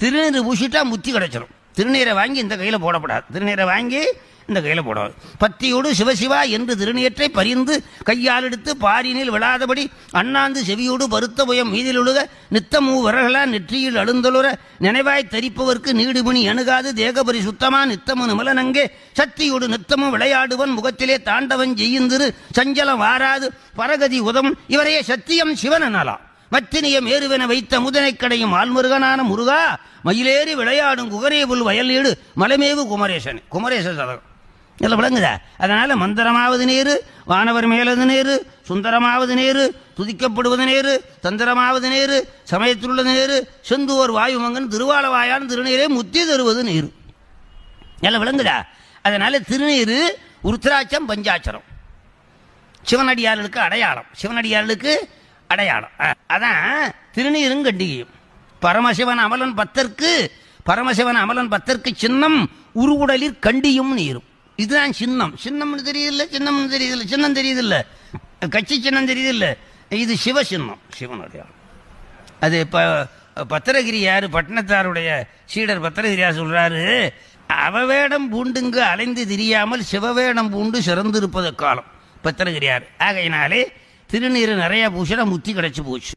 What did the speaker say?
திருநீர் பூசிட்டா முத்தி கிடைச்சிடும். திருநீரை வாங்கி இந்த கையில் போடப்படாது. திருநீரை வாங்கி இந்த கையில் போடாது. பத்தியோடு சிவசிவா என்று திருநீற்றை பரிந்து கையால் எடுத்து பாரினில் விழாதபடி அண்ணாந்து செவியோடு பருத்த புயம் மீதில் ஒழுக நித்தமூ வரகளா நெற்றியில் அழுந்தலுற நினைவாய் தரிப்பவர்க்கு நீடுமணி அணுகாது தேகபரி சுத்தமா நித்தமு நிமலனங்கே சக்தியோடு நித்தமும் விளையாடுவன் முகத்திலே தாண்டவன் செய்யுந்திரு சஞ்சலம் வாராது பரகதி உதம் இவரையே சத்தியம் சிவன் எனலாம். மத்தினிய மேருவென வைத்த முதனை கடையும் ஆள்முருகனான முருகா மயிலேறி விளையாடும் குகரேபுல் வயலீடு மலைமேவு குமரேசன். குமரேச சதகம் இதில் விளங்குதா? அதனால மந்திரமாவது நேரு, வானவர் மேலது நேரு, சுந்தரமாவது நேரு, துதிக்கப்படுவது நேரு, தந்திரமாவது நேரு, சமயத்திலுள்ளது நேரு, செந்துவோர் வாயுமங்கன் திருவாளவாயான் திருநீரே முத்தி தருவது நீரு. எல்லாம் விளங்குதா? அதனால திருநீரு உருத்திராட்சம் பஞ்சாட்சரம் சிவனடியார்களுக்கு அடையாளம். சிவனடியார்களுக்கு அடையாளம். அதான் திருநீரும் கண்டிகையும். பரமசிவன் அமலன் பத்தற்கு சின்னம் உருவுடலில் கண்டியும் நீரும். இதுதான் சின்னம். சின்னம்னு தெரியுதில்ல, சின்னம்னு தெரியுதில்ல, சின்னம் தெரியுதில்ல, கட்சி சின்னம் தெரியுதில்ல. இது சிவ சின்னம், சிவனுடைய. அது இப்போ பத்திரகிரியார் பட்டினத்தாருடைய சீடர் பத்திரகிரியார் சொல்றாரு, அவவேடம் பூண்டுங்கு அலைந்து திரியாமல் சிவவேடம் பூண்டு சிறந்திருப்பது காலம் பத்திரகிரியார். ஆகையினாலே திருநீர் நிறைய பூசினா முத்தி கிடைச்சி போச்சு.